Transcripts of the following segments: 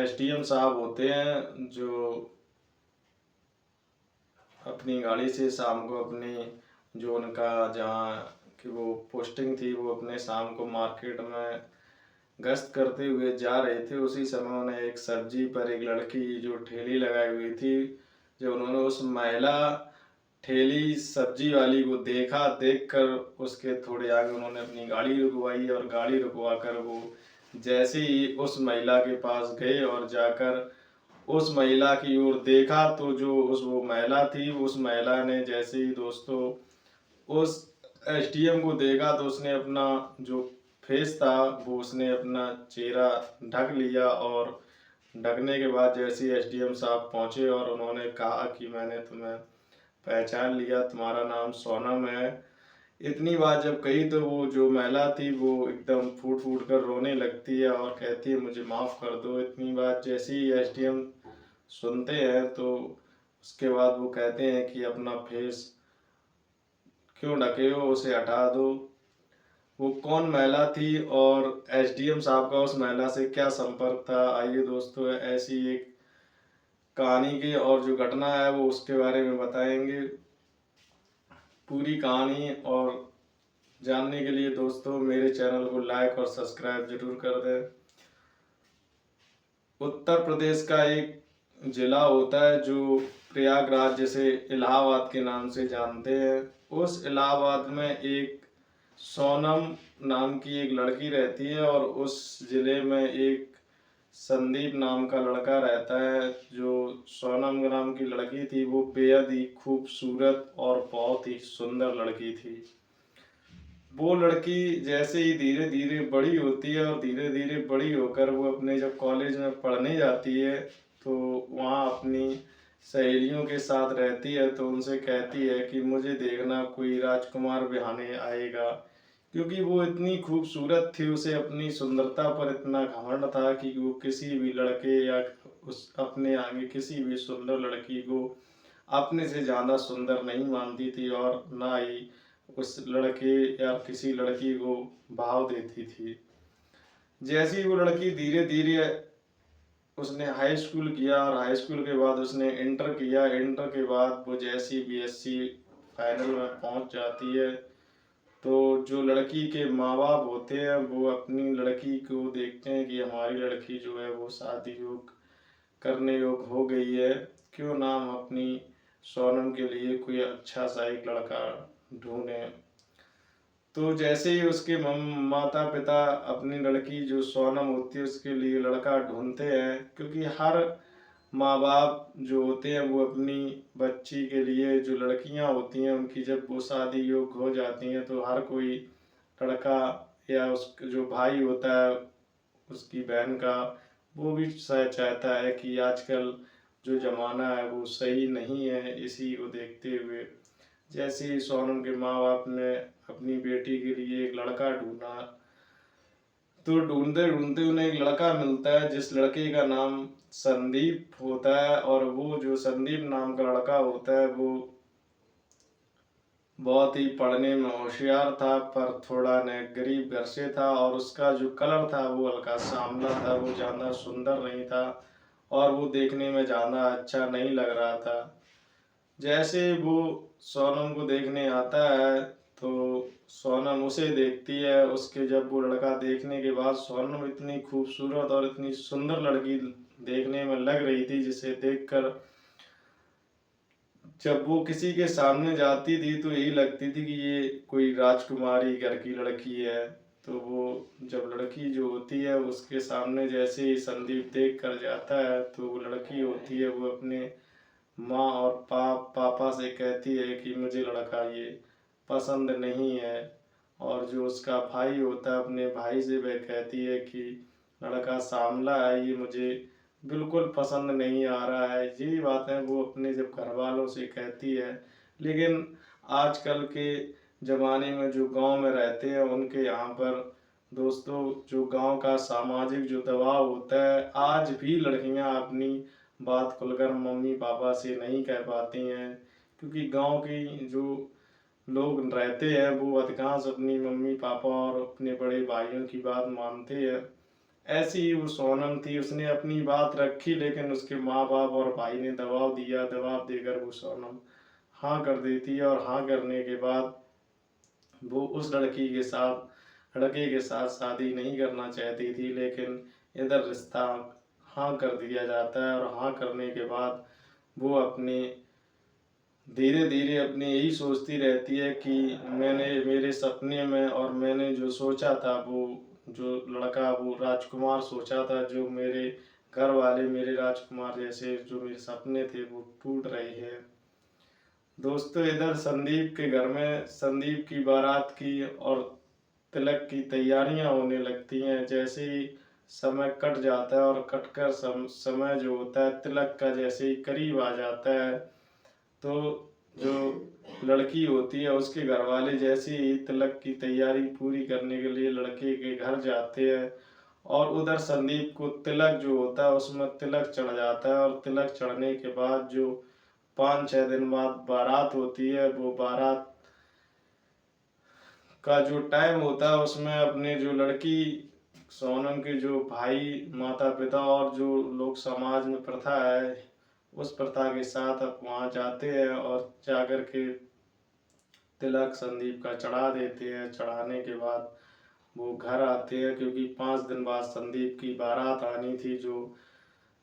SDM साहब होते हैं जो अपनी गाड़ी से शाम को अपनी जो उनका जहाँ की वो पोस्टिंग थी वो अपने शाम को मार्केट में गश्त करते हुए जा रहे थे। उसी समय उन्हें एक सब्जी पर एक लड़की जो ठेली लगाई हुई थी, जब उन्होंने उस महिला ठेली सब्जी वाली को देखा, देखकर उसके थोड़े आगे उन्होंने अपनी गाड़ी रुकवाई और गाड़ी रुकवा कर वो जैसे ही उस महिला के पास गए और जाकर उस महिला की ओर देखा, तो जो वो महिला थी, उस महिला ने जैसे ही दोस्तों उस एसडीएम को देखा तो उसने अपना जो फेस था वो उसने अपना चेहरा ढक लिया। और ढकने के बाद जैसे ही एसडीएम साहब पहुंचे और उन्होंने कहा कि मैंने तुम्हें पहचान लिया, तुम्हारा नाम सोनम है। इतनी बात जब कही तो वो जो महिला थी वो एकदम फूट फूट कर रोने लगती है और कहती है मुझे माफ़ कर दो। इतनी बात जैसे ही एसडीएम सुनते हैं तो उसके बाद वो कहते हैं कि अपना फेस क्यों ढके हो, उसे हटा दो। वो कौन महिला थी और एसडीएम साहब का उस महिला से क्या संपर्क था, आइए दोस्तों ऐसी एक कहानी की और जो घटना है वो उसके बारे में बताएंगे। पूरी कहानी और जानने के लिए दोस्तों मेरे चैनल को लाइक और सब्सक्राइब जरूर कर दें। उत्तर प्रदेश का एक जिला होता है जो प्रयागराज, जैसे इलाहाबाद के नाम से जानते हैं। उस इलाहाबाद में एक सोनम नाम की एक लड़की रहती है और उस जिले में एक संदीप नाम का लड़का रहता है। जो सोनम नाम की लड़की थी वो बेहद ही खूबसूरत और बहुत ही सुंदर लड़की थी। वो लड़की जैसे ही धीरे धीरे बड़ी होती है और धीरे धीरे बड़ी होकर वो अपने जब कॉलेज में पढ़ने जाती है तो वहाँ अपनी सहेलियों के साथ रहती है। तो उनसे कहती है कि मुझे देखना कोई राजकुमार बिहाने आएगा, क्योंकि वो इतनी खूबसूरत थी, उसे अपनी सुंदरता पर इतना घमंड था कि वो किसी भी लड़के या उस अपने आगे किसी भी सुंदर लड़की को अपने से ज़्यादा सुंदर नहीं मानती थी और ना ही उस लड़के या किसी लड़की को भाव देती थी। जैसे ही वो लड़की धीरे धीरे उसने हाई स्कूल किया और हाई स्कूल के बाद उसने इंटर किया, इंटर के बाद वो जैसी बीएससी फाइनल में पहुंच जाती है तो जो लड़की के माँ बाप होते हैं वो अपनी लड़की को देखते हैं कि हमारी लड़की जो है वो शादी योग करने योग हो गई है, क्यों ना हम अपनी सोनम के लिए कोई अच्छा सा एक लड़का ढूंढें। तो जैसे ही उसके माता पिता अपनी लड़की जो सोनम होती है उसके लिए लड़का ढूंढते हैं, क्योंकि हर माँ बाप जो होते हैं वो अपनी बच्ची के लिए जो लड़कियां होती हैं उनकी जब वो शादी योग्य हो जाती हैं तो हर कोई लड़का या उस जो भाई होता है उसकी बहन का, वो भी चाहता है कि आजकल जो ज़माना है वो सही नहीं है। इसी को देखते हुए जैसे ही सोनम के माँ बाप ने अपनी बेटी के लिए एक लड़का ढूंढा तो ढूंढते ढूंढते उन्हें एक लड़का मिलता है जिस लड़के का नाम संदीप होता है। और वो जो संदीप नाम का लड़का होता है वो बहुत ही पढ़ने में होशियार था पर थोड़ा न गरीब घर से था और उसका जो कलर था वो हल्का सांवला था, वो ज़्यादा सुंदर नहीं था और वो देखने में ज़्यादा अच्छा नहीं लग रहा था। जैसे वो सोनम को देखने आता है तो सोनम उसे देखती है। उसके जब वो लड़का देखने के बाद सोनम इतनी खूबसूरत और इतनी सुंदर लड़की देखने में लग रही थी जिसे देखकर जब वो किसी के सामने जाती थी तो यही लगती थी कि ये कोई राजकुमारी घर की लड़की है। तो वो जब लड़की जो होती है उसके सामने जैसे ही संदीप देख कर जाता है तो वो लड़की होती है वो अपने माँ और पापा से कहती है कि मुझे लड़का ये पसंद नहीं है। और जो उसका भाई होता है अपने भाई से वह कहती है कि लड़का सांवला है, ये मुझे बिल्कुल पसंद नहीं आ रहा है। यही बातें वो अपने जब घर वालों से कहती है। लेकिन आजकल के ज़माने में जो गांव में रहते हैं उनके यहाँ पर दोस्तों जो गांव का सामाजिक जो दबाव होता है, आज भी लड़कियां अपनी बात खुलकर मम्मी पापा से नहीं कह पाती हैं, क्योंकि गांव की जो लोग रहते हैं वो अधिकांश अपनी मम्मी पापा और अपने बड़े भाइयों की बात मानते हैं। ऐसी ही वो सोनम थी, उसने अपनी बात रखी, लेकिन उसके माँ बाप और भाई ने दबाव दिया। दबाव देकर वो सोनम हाँ कर देती है, और हाँ करने के बाद वो उस लड़के के साथ शादी नहीं करना चाहती थी, लेकिन इधर रिश्ता हाँ कर दिया जाता है। और हाँ करने के बाद वो अपने धीरे धीरे अपने यही सोचती रहती है कि मैंने मेरे सपने में और मैंने जो सोचा था, वो जो लड़का वो राजकुमार सोचा था, जो मेरे घर वाले मेरे राजकुमार जैसे जो मेरे सपने थे वो टूट रहे हैं। दोस्तों, इधर संदीप के घर में संदीप की बारात की और तिलक की तैयारियां होने लगती हैं। जैसे ही समय कट जाता है और कटकर समय जो होता है तिलक का जैसे ही करीब आ जाता है, तो जो लड़की होती है उसके घर वाले जैसे ही तिलक की तैयारी पूरी करने के लिए लड़के के घर जाते हैं, और उधर संदीप को तिलक जो होता है उसमें तिलक चढ़ जाता है। और तिलक चढ़ने के बाद जो 5-6 दिन बाद बारात होती है, वो बारात का जो टाइम होता है उसमें अपने जो लड़की सोनम के जो भाई, माता पिता और जो लोग समाज में प्रथा है, उस प्रथा के साथ अब वहाँ जाते हैं और जाकर के तिलक संदीप का चढ़ा देते हैं। चढ़ाने के बाद वो घर आते हैं, क्योंकि 5 दिन बाद संदीप की बारात आनी थी। जो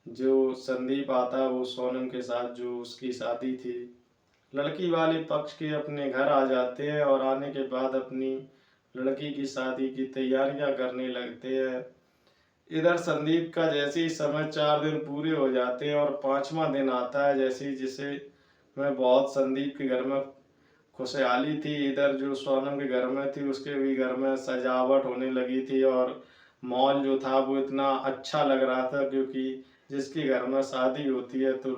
जो संदीप आता है वो सोनम के साथ जो उसकी शादी थी, लड़की वाले पक्ष के अपने घर आ जाते हैं और आने के बाद अपनी लड़की की शादी की तैयारियां करने लगते हैं। इधर संदीप का जैसे ही समय 4 दिन पूरे हो जाते हैं और 5वां दिन आता है, जैसे ही जिसे मैं बहुत संदीप के घर में खुशहाली थी। इधर जो सोनम के घर में थी उसके भी घर में सजावट होने लगी थी, और मॉल जो था वो इतना अच्छा लग रहा था, क्योंकि जिसके घर में शादी होती है तो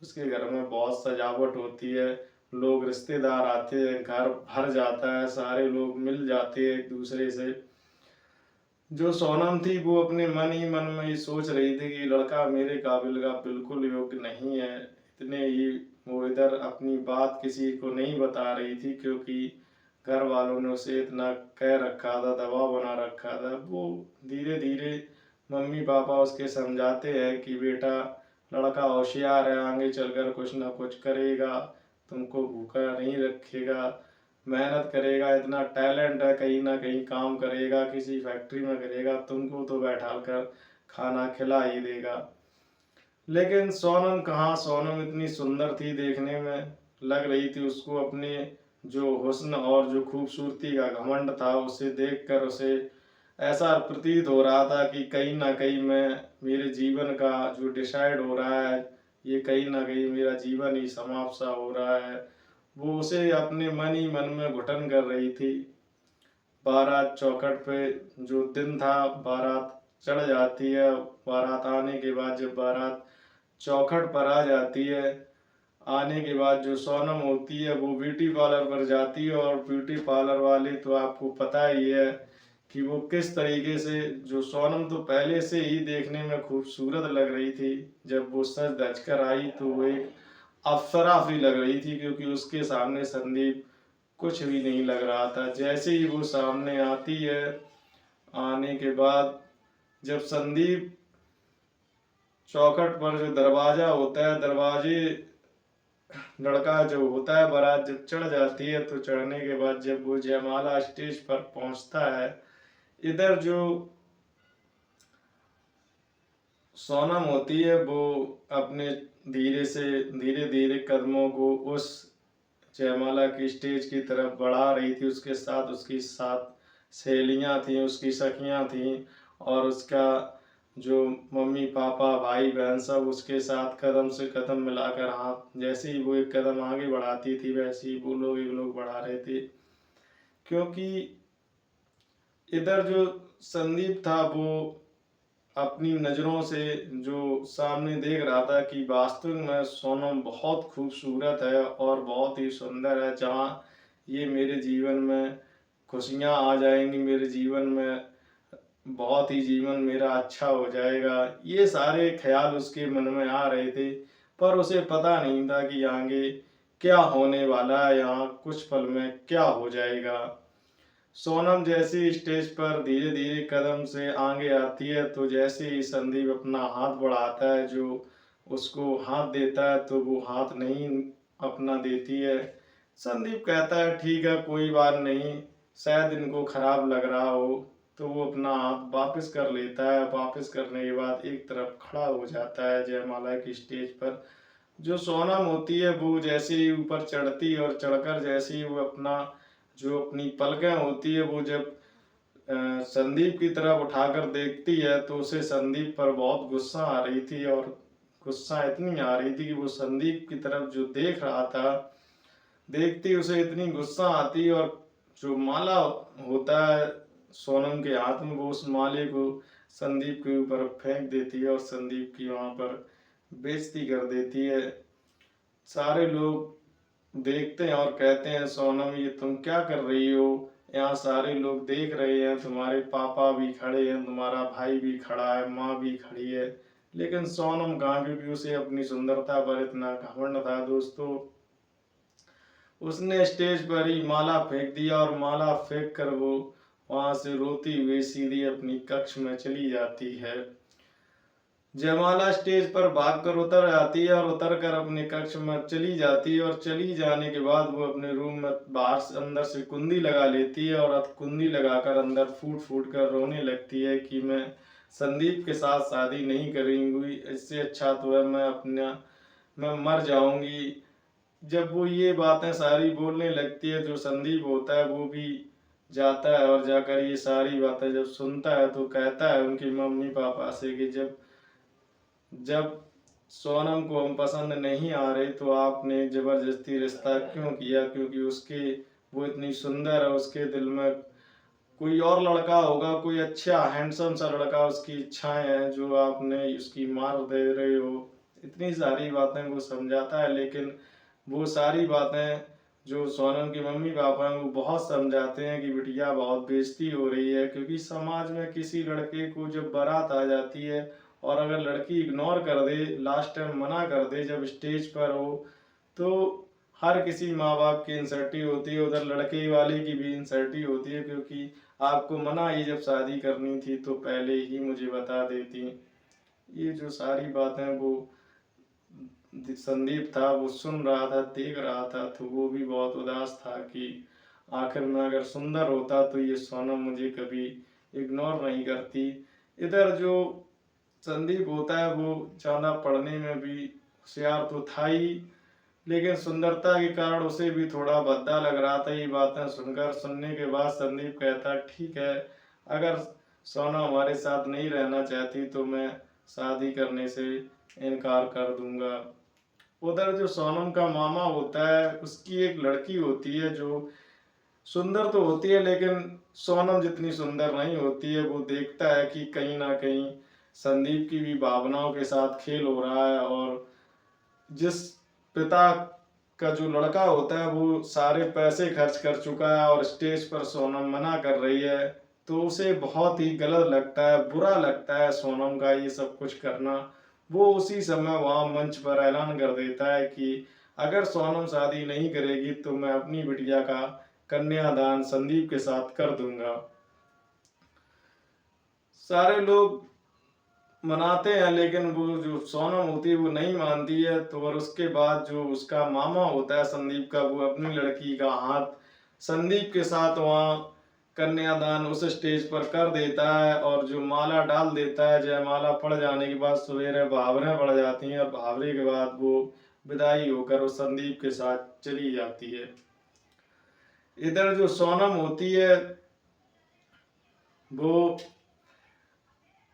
उसके घर में बहुत सजावट होती है, लोग रिश्तेदार आते हैं, घर भर जाता है, सारे लोग मिल जाते हैं एक दूसरे से। जो सोनम थी वो अपने मन ही मन में ये सोच रही थी कि लड़का मेरे काबिल का बिल्कुल योग्य नहीं है। इतने ही वो इधर अपनी बात किसी को नहीं बता रही थी, क्योंकि घर वालों ने उसे इतना कह रखा था, दबाव बना रखा था। वो धीरे धीरे मम्मी पापा उसके समझाते हैं कि बेटा लड़का होशियार है, आगे चलकर कुछ ना कुछ करेगा, तुमको भूखा नहीं रखेगा, मेहनत करेगा, इतना टैलेंट है, कहीं ना कहीं काम करेगा, किसी फैक्ट्री में करेगा, तुमको तो बैठा कर खाना खिला ही देगा। लेकिन सोनम कहाँ, सोनम इतनी सुंदर थी, देखने में लग रही थी उसको अपने जो हुस्न और जो खूबसूरती का घमंड था, उसे देखकर उसे ऐसा प्रतीत हो रहा था कि कहीं ना कहीं मैं मेरे जीवन का जो डिसाइड हो रहा है, ये कहीं ना कहीं मेरा जीवन ही समाप्त सा हो रहा है। वो उसे अपने मन ही मन में घुटन कर रही थी। बारात चौखट पे जो दिन था, बारात चढ़ जाती है। बारात आने के बाद जब बारात चौखट पर आ जाती है, आने के बाद जो सोनम होती है वो ब्यूटी पार्लर पर जाती है, और ब्यूटी पार्लर वाले तो आपको पता ही है कि वो किस तरीके से, जो सोनम तो पहले से ही देखने में खूबसूरत लग रही थी, जब वो सज धज कर आई तो वो एक अप्सरा सी लग रही थी, क्योंकि उसके सामने संदीप कुछ भी नहीं लग रहा था। जैसे ही वो सामने आती है, आने के बाद जब संदीप चौखट पर जो दरवाजा होता है, दरवाजे लड़का जो होता है बारात जब चढ़ जाती है, तो चढ़ने के बाद जब वो जयमाला स्टेज पर पहुंचता है, इधर जो सोनम होती है वो अपने धीरे धीरे कदमों को उस जयमाला की स्टेज की तरफ बढ़ा रही थी। उसके साथ उसकी 7 सहेलियां थीं, उसकी सखियां थीं, और उसका जो मम्मी पापा भाई बहन सब उसके साथ कदम से कदम मिलाकर, हाथ जैसे ही वो एक कदम आगे बढ़ाती थी वैसे ही वो लोग एक लोग बढ़ा रहे थे। क्योंकि इधर जो संदीप था वो अपनी नज़रों से जो सामने देख रहा था कि वास्तव में सोनम बहुत खूबसूरत है और बहुत ही सुंदर है, जहाँ ये मेरे जीवन में खुशियाँ आ जाएंगी, मेरे जीवन में बहुत ही जीवन मेरा अच्छा हो जाएगा, ये सारे ख्याल उसके मन में आ रहे थे। पर उसे पता नहीं था कि आगे क्या होने वाला है, यहाँ कुछ पल में क्या हो जाएगा। सोनम जैसी स्टेज पर धीरे धीरे कदम से आगे आती है, तो जैसे ही संदीप अपना हाथ बढ़ाता है, जो उसको हाथ देता है, तो वो हाथ नहीं अपना देती है। संदीप कहता है ठीक है कोई बात नहीं, शायद इनको खराब लग रहा हो, तो वो अपना हाथ वापस कर लेता है। वापस करने के बाद एक तरफ खड़ा हो जाता है जयमाला की स्टेज पर। जो सोनम होती है वो जैसे ही ऊपर चढ़ती है, और चढ़कर जैसे ही वो अपनी पलकें होती है, वो जब संदीप की तरफ उठाकर देखती है, तो उसे संदीप पर बहुत गुस्सा आ रही थी, और गुस्सा इतनी आ रही थी कि वो संदीप की तरफ जो देख रहा था, देखती उसे इतनी गुस्सा आती, और जो माला होता है सोनम के हाथ में, वो उस माले को संदीप के ऊपर फेंक देती है, और संदीप की वहां पर बेइज्जती कर देती है। सारे लोग देखते हैं और कहते हैं सोनम ये तुम क्या कर रही हो, यहाँ सारे लोग देख रहे हैं, तुम्हारे पापा भी खड़े हैं, तुम्हारा भाई भी खड़ा है, माँ भी खड़ी है, लेकिन सोनम कहाँ, क्योंकि उसे अपनी सुंदरता पर इतना घमंड था दोस्तों। उसने स्टेज पर ही माला फेंक दिया, और माला फेंक कर वो वहां से रोती हुई सीधी अपनी कक्ष में चली जाती है। जयमाला स्टेज पर भागकर उतर आती है, और उतर कर अपने कक्ष में चली जाती है, और चली जाने के बाद वो अपने रूम में बाहर से अंदर से कुंडी लगा लेती है, और कुंडी लगाकर अंदर फूट फूट कर रोने लगती है कि मैं संदीप के साथ शादी नहीं करूंगी, इससे अच्छा तो है मैं मर जाऊंगी। जब वो ये बातें सारी बोलने लगती है, जो संदीप होता है वो भी जाता है, और जाकर ये सारी बातें जब सुनता है, तो कहता है उनकी मम्मी पापा से कि जब जब सोनम को हम पसंद नहीं आ रहे, तो आपने जबरदस्ती रिश्ता क्यों किया, क्योंकि उसके वो इतनी सुंदर है, उसके दिल में कोई और लड़का होगा, कोई अच्छा हैंडसम सा लड़का, उसकी इच्छाएं हैं जो आपने उसकी मार दे रहे हो। इतनी सारी बातें वो समझाता है, लेकिन वो सारी बातें जो सोनम की मम्मी पापा हैं वो बहुत समझाते हैं कि बिटिया बहुत बेइज्जती हो रही है, क्योंकि समाज में किसी लड़के को जब बारात आ जाती है, और अगर लड़की इग्नोर कर दे, लास्ट टाइम मना कर दे जब स्टेज पर हो, तो हर किसी माँ बाप की इंसल्टी होती है, उधर लड़के वाले की भी इंसल्टी होती है, क्योंकि आपको मना ही जब शादी करनी थी तो पहले ही मुझे बता देती। ये जो सारी बातें वो संदीप था वो सुन रहा था, देख रहा था, तो वो भी बहुत उदास था कि आखिर में अगर सुंदर होता तो ये सोनम मुझे कभी इग्नोर नहीं करती। इधर जो संदीप होता है वो ज़्यादा पढ़ने में भी होशियार तो था ही, लेकिन सुंदरता के कारण उसे भी थोड़ा भद्दा लग रहा था। ये बातें सुनने के बाद संदीप कहता ठीक है, अगर सोना हमारे साथ नहीं रहना चाहती तो मैं शादी करने से इनकार कर दूंगा। उधर जो सोनम का मामा होता है उसकी एक लड़की होती है जो सुंदर तो होती है, लेकिन सोनम जितनी सुंदर नहीं होती है। वो देखता है कि कहीं ना कहीं संदीप की भी भावनाओं के साथ खेल हो रहा है, और जिस पिता का जो लड़का होता है वो सारे पैसे खर्च कर चुका है, और स्टेज पर सोनम मना कर रही है, तो उसे बहुत ही गलत लगता है, बुरा लगता है सोनम का ये सब कुछ करना। वो उसी समय वहां मंच पर ऐलान कर देता है कि अगर सोनम शादी नहीं करेगी तो मैं अपनी बिटिया का कन्यादान संदीप के साथ कर दूंगा। सारे लोग मनाते हैं, लेकिन वो जो सोनम होती है वो नहीं मानती है। तो और उसके बाद जो उसका मामा होता है संदीप का, वो अपनी लड़की का हाथ संदीप के साथ वहाँ कन्यादान उस स्टेज पर कर देता है, और जो माला डाल देता है। जयमाला पड़ जाने के बाद सवेरे भावरें पड़ जाती हैं, और भावरे के बाद वो विदाई होकर वो संदीप के साथ चली जाती है। इधर जो सोनम होती है वो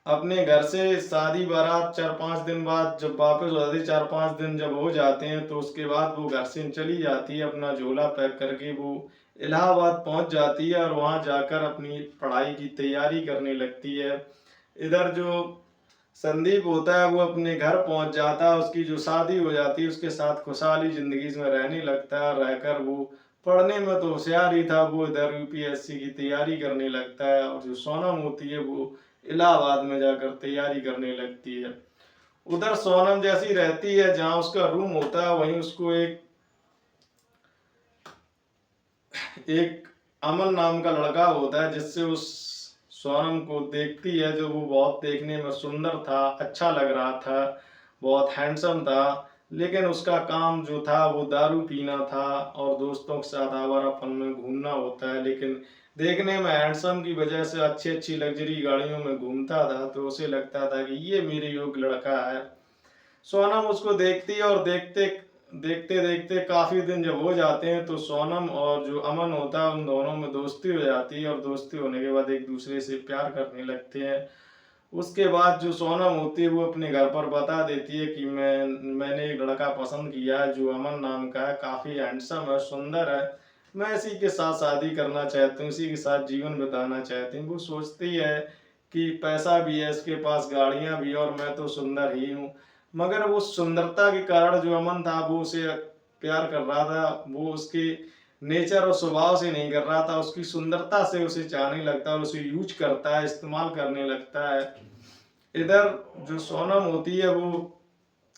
अपने घर से शादी बारात 4-5 दिन बाद जब वापस हो जाती, 4-5 दिन जब हो जाते हैं, तो उसके बाद वो घर से चली जाती है, अपना झोला पैक करके वो इलाहाबाद पहुंच जाती है, और वहां जाकर अपनी पढ़ाई की तैयारी करने लगती है। इधर जो संदीप होता है वो अपने घर पहुंच जाता है, उसकी जो शादी हो जाती है उसके साथ खुशहाली जिंदगी में रहने लगता है। रहकर वो पढ़ने में तो होशियार ही था, वो इधर यूपीएससी की तैयारी करने लगता है, और जो सोनम होती है वो इलाहाबाद में जाकर तैयारी करने लगती है। उधर सोनम जैसी रहती है जहाँ उसका रूम होता है, वहीं उसको एक एक अमन नाम का लड़का होता है, जिससे उस सोनम को देखती है, जो वो बहुत देखने में सुंदर था, अच्छा लग रहा था, बहुत हैंडसम था। लेकिन उसका काम जो था वो दारू पीना था और दोस्तों के साथ आवारापन में घूमना होता है। लेकिन देखने में हैंडसम की वजह से अच्छी अच्छी लग्जरी गाड़ियों में घूमता था, तो उसे लगता था कि ये मेरे योग्य लड़का है। सोनम उसको देखती है और देखते देखते देखते काफी दिन जब हो जाते हैं, तो सोनम और जो अमन होता है उन दोनों में दोस्ती हो जाती है, और दोस्ती होने के बाद एक दूसरे से प्यार करने लगते हैं। उसके बाद जो सोनम होती है वो अपने घर पर बता देती है कि मैंने एक लड़का पसंद किया है जो अमन नाम का है, काफी हैंडसम है, सुंदर है, मैं इसी के साथ शादी करना चाहती हूँ, इसी के साथ जीवन बिताना चाहती हूँ। वो सोचती है कि पैसा भी है इसके पास, गाड़ियां भी, और मैं तो सुंदर ही हूँ। मगर वो सुंदरता के कारण जो अमन था वो उसे प्यार कर रहा था, वो उसके नेचर और स्वभाव से नहीं कर रहा था, उसकी सुंदरता से उसे चाहने लगता है और उसे यूज करता है, इस्तेमाल करने लगता है। इधर जो सोनम होती है वो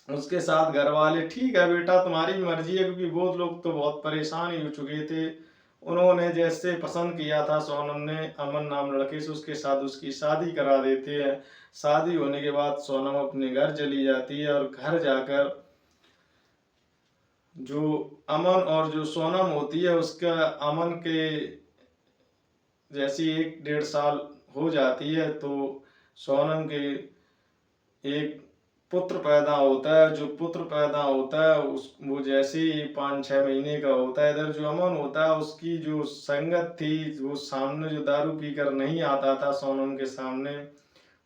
उसके साथ घर वाले, ठीक है बेटा तुम्हारी मर्जी है, क्योंकि वो लोग तो बहुत परेशान ही हो चुके थे। उन्होंने जैसे पसंद किया था सोनम ने अमन नाम लड़के से, उसके साथ उसकी शादी करा देते हैं। शादी होने के बाद सोनम अपने घर चली जाती है, और घर जाकर जो अमन और जो सोनम होती है उसका, अमन के जैसी 1-1.5 साल हो जाती है, तो सोनम के एक पुत्र पैदा होता है। जो पुत्र पैदा होता है उस वो जैसे ही 5-6 महीने का होता है, इधर जो अमन होता है उसकी जो संगत थी, वो सामने जो दारू पीकर नहीं आता था सोनम के सामने,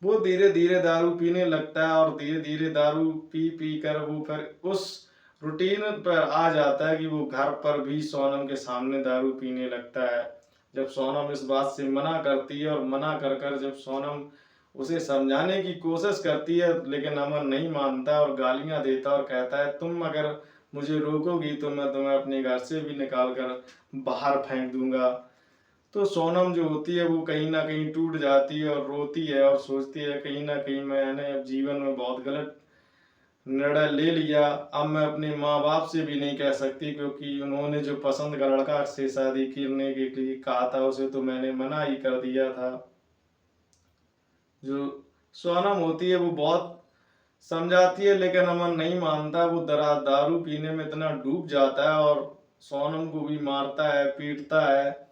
वो धीरे धीरे दारू पीने लगता है, और धीरे धीरे दारू पी पी कर वो फिर उस रूटीन पर आ जाता है कि वो घर पर भी सोनम के सामने दारू पीने लगता है। जब सोनम इस बात से मना करती है, और मना कर कर जब सोनम उसे समझाने की कोशिश करती है, लेकिन अमन नहीं मानता और गालियां देता और कहता है तुम अगर मुझे रोकोगी तो मैं तुम्हें अपने घर से भी निकाल कर बाहर फेंक दूंगा। तो सोनम जो होती है वो कहीं ना कहीं टूट जाती है और रोती है, और सोचती है कहीं ना कहीं मैंने अब जीवन में बहुत गलत निर्णय ले लिया। अब मैं अपने माँ बाप से भी नहीं कह सकती, क्योंकि उन्होंने जो पसंद का लड़का से शादी करने के लिए कहा था उसे तो मैंने मना ही कर दिया था। जो सोनम होती है वो बहुत समझाती है, लेकिन अमन नहीं मानता। वो दारू पीने में इतना डूब जाता है और सोनम को भी मारता है, पीटता है।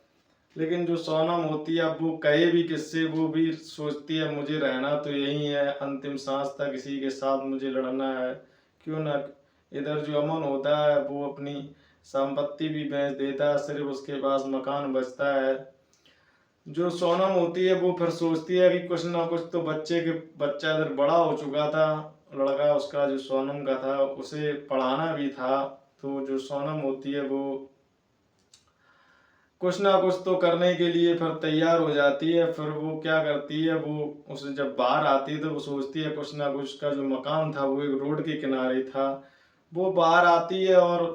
लेकिन जो सोनम होती है अब वो कहे भी किससे, वो भी सोचती है मुझे रहना तो यही है, अंतिम सांस तक इसी के साथ मुझे लड़ना है, क्यों ना। इधर जो अमन होता है वो अपनी संपत्ति भी बेच देता है, सिर्फ उसके पास मकान बचता है। जो सोनम होती है वो फिर सोचती है कि कुछ ना कुछ तो बच्चा इधर बड़ा हो चुका था, लड़का उसका जो सोनम का था उसे पढ़ाना भी था। तो जो सोनम होती है वो कुछ ना कुछ तो करने के लिए फिर तैयार हो जाती है। फिर वो क्या करती है, वो उसे जब बाहर आती है तो वो सोचती है कुछ ना कुछ, का जो मकान था वो एक रोड के किनारे था। वो बाहर आती है और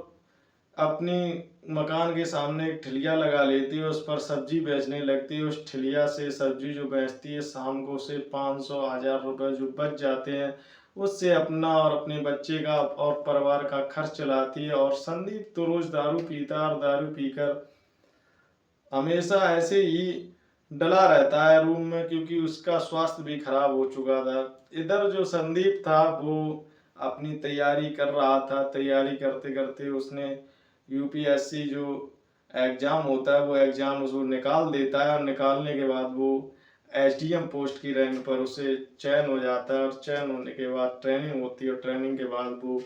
अपनी मकान के सामने एक ठेलिया लगा लेती है, उस पर सब्जी बेचने लगती है। उस ठेलिया से सब्जी जो बेचती है शाम को उसे 500-1000 रुपये जो बच जाते हैं, उससे अपना और अपने बच्चे का और परिवार का खर्च चलाती है। और संदीप तो रोज दारू पीता है, और दारू पीकर हमेशा ऐसे ही डला रहता है रूम में, क्योंकि उसका स्वास्थ्य भी खराब हो चुका था। इधर जो संदीप था वो अपनी तैयारी कर रहा था, तैयारी करते करते उसने यूपीएससी जो एग्जाम होता है वो एग्जाम उसको निकाल देता है, और निकालने के बाद वो एसडीएम पोस्ट की रैंक पर उसे चयन हो जाता है। और चयन होने के बाद ट्रेनिंग होती है, और ट्रेनिंग के बाद वो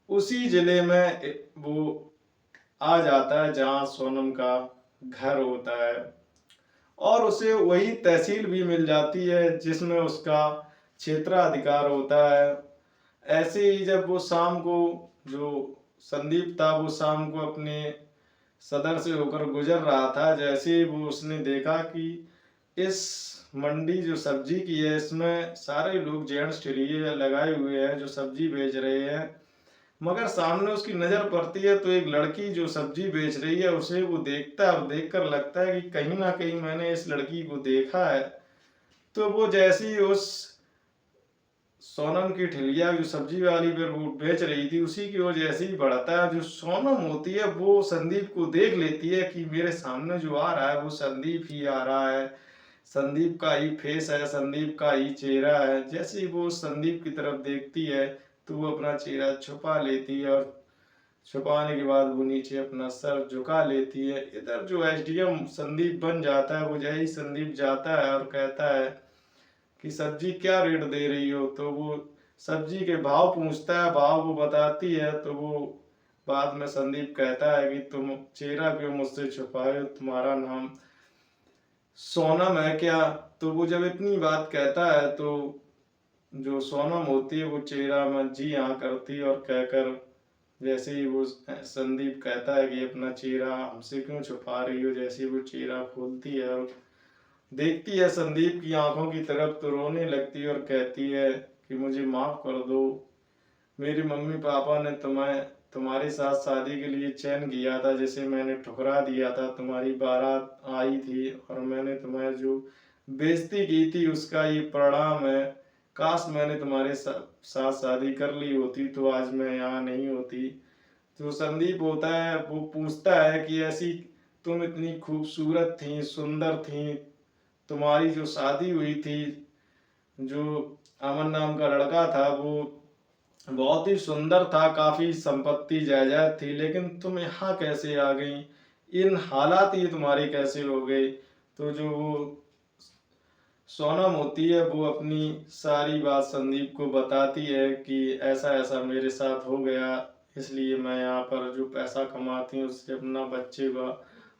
उसी जिले में वो आ जाता है जहाँ सोनम का घर होता है, और उसे वही तहसील भी मिल जाती है जिसमें उसका क्षेत्राधिकार होता है। ऐसे ही जब वो शाम को, जो संदीप था वो शाम को अपने सदर से होकर गुजर रहा था, जैसे ही वो उसने देखा कि इस मंडी जो सब्जी की है इसमें सारे लोग जेंट्स ठेलिए लगाए हुए हैं जो सब्जी बेच रहे हैं, मगर सामने उसकी नजर पड़ती है तो एक लड़की जो सब्जी बेच रही है उसे वो देखता है, और देखकर लगता है कि कहीं ना कहीं मैंने इस लड़की को देखा है। तो वो जैसे ही उस सोनम की ठेलिया जो सब्जी वाली पे वो बेच रही थी, उसी की वो जैसे ही बढ़ता है, जो सोनम होती है वो संदीप को देख लेती है कि मेरे सामने जो आ रहा है वो संदीप ही आ रहा है, संदीप का ही फेस है, संदीप का ही चेहरा है। जैसे ही वो संदीप की तरफ देखती है तो वो अपना चेहरा छुपा लेती है, और छुपाने के बाद वो नीचे अपना सर झुका लेती है। इधर जो एसडीएम संदीप बन जाता है, वो जय संदीप जाता है और कहता है कि सब्जी क्या रेट दे रही हो, तो वो सब्जी के भाव पूछता है, भाव वो बताती है, तो वो बाद में संदीप कहता है कि तुम चेहरा क्यों मुझसे छुपाए हो, तुम्हारा नाम सोनम है क्या। तो वो जब इतनी बात कहता है तो जो सोनम होती है वो चेहरा में जी हाँ करती है, और कहकर जैसे ही वो संदीप कहता है कि अपना चेहरा हमसे क्यों छुपा रही हो, जैसे ही वो चेहरा खोलती है और देखती है संदीप की आंखों की तरफ, तो रोने लगती है और कहती है कि मुझे माफ कर दो, मेरे मम्मी पापा ने तुम्हारे साथ शादी के लिए चयन किया था, जिसे मैंने ठुकरा दिया था। तुम्हारी बारात आई थी और मैंने तुम्हें जो बेइज्जती की थी उसका ये परिणाम है। काश मैंने तुम्हारे साथ शादी कर ली होती तो आज मैं यहाँ नहीं होती। जो संदीप होता है वो पूछता है कि ऐसी तुम इतनी खूबसूरत थी, सुंदर थी, तुम्हारी जो शादी हुई थी, जो अमन नाम का लड़का था वो बहुत ही सुंदर था, काफी संपत्ति जायदाद थी, लेकिन तुम यहाँ कैसे आ गई, इन हालात ये तुम्हारी कैसे हो गई। तो जो वो सोनम होती है वो अपनी सारी बात संदीप को बताती है कि ऐसा ऐसा मेरे साथ हो गया, इसलिए मैं यहाँ पर जो पैसा कमाती हूँ उससे अपना बच्चे का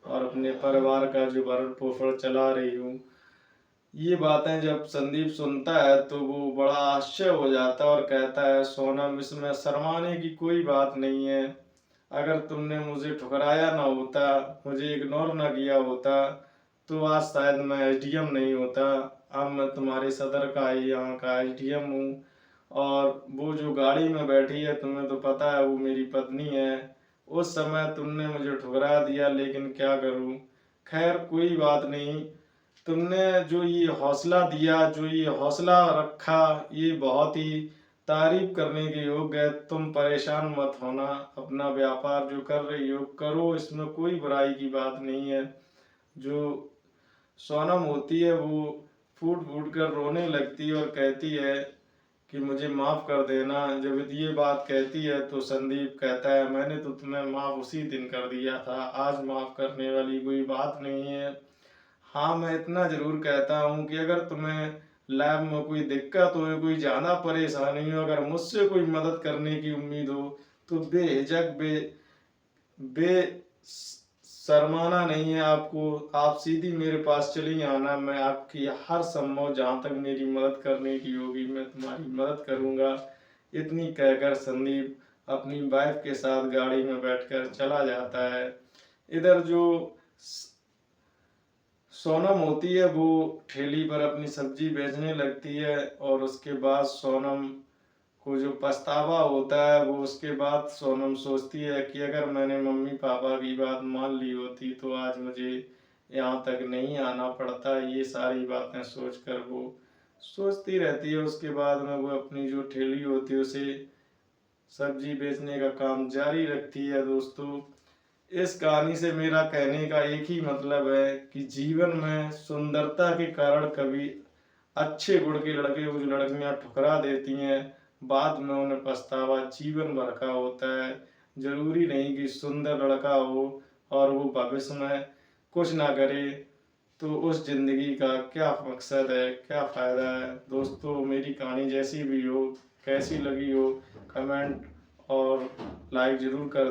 और अपने परिवार का जो भरण पोषण चला रही हूँ। ये बातें जब संदीप सुनता है तो वो बड़ा आश्चर्य हो जाता है और कहता है सोनम, इसमें शर्माने की कोई बात नहीं है। अगर तुमने मुझे ठुकराया ना होता, मुझे इग्नोर ना किया होता, तो आज शायद मैं एसडीएम नहीं होता। अब मैं तुम्हारे सदर का ही यहाँ का एसडीएम हूँ। और वो जो गाड़ी में बैठी है तुम्हें तो पता है वो मेरी पत्नी है। उस समय तुमने मुझे ठुकरा दिया, लेकिन क्या करूँ, खैर कोई बात नहीं। तुमने जो ये हौसला दिया, जो ये हौसला रखा, ये बहुत ही तारीफ करने के योग्य है। तुम परेशान मत होना, अपना व्यापार जो कर रही हो करो, इसमें कोई बुराई की बात नहीं है। जो सोनम होती है वो फूट फूट कर रोने लगती है और कहती है कि मुझे माफ़ कर देना। जब ये बात कहती है तो संदीप कहता है मैंने तो तुम्हें माफ़ उसी दिन कर दिया था, आज माफ़ करने वाली कोई बात नहीं है। हाँ, मैं इतना ज़रूर कहता हूँ कि अगर तुम्हें लैब में कोई दिक्कत हो, कोई ज़्यादा परेशानी हो, अगर मुझसे कोई मदद करने की उम्मीद हो, तो बेझिझक बे शर्माना नहीं है आपको, आप सीधी मेरे पास चली आना। मैं आपकी हर संभव जहाँ तक मेरी मदद करने की होगी मैं तुम्हारी मदद करूँगा। इतनी कहकर संदीप अपनी वाइफ के साथ गाड़ी में बैठकर चला जाता है। इधर जो सोनम होती है वो ठेली पर अपनी सब्जी बेचने लगती है, और उसके बाद सोनम को जो पछतावा होता है वो उसके बाद सोनम सोचती है कि अगर मैंने मम्मी पापा की बात मान ली होती तो आज मुझे यहाँ तक नहीं आना पड़ता। ये सारी बातें सोचकर वो सोचती रहती है। उसके बाद में वो अपनी जो ठेली होती है उसे सब्जी बेचने का काम जारी रखती है। दोस्तों, इस कहानी से मेरा कहने का एक ही मतलब है कि जीवन में सुंदरता के कारण कभी अच्छे गुण के लड़के को जो लड़कियां ठुकरा देती हैं, बाद में उन्हें पछतावा जीवन भर का होता है। जरूरी नहीं कि सुंदर लड़का हो और वो भविष्य में कुछ ना करे, तो उस जिंदगी का क्या मकसद है, क्या फ़ायदा है। दोस्तों, मेरी कहानी जैसी भी हो, कैसी लगी हो, कमेंट और लाइक ज़रूर कर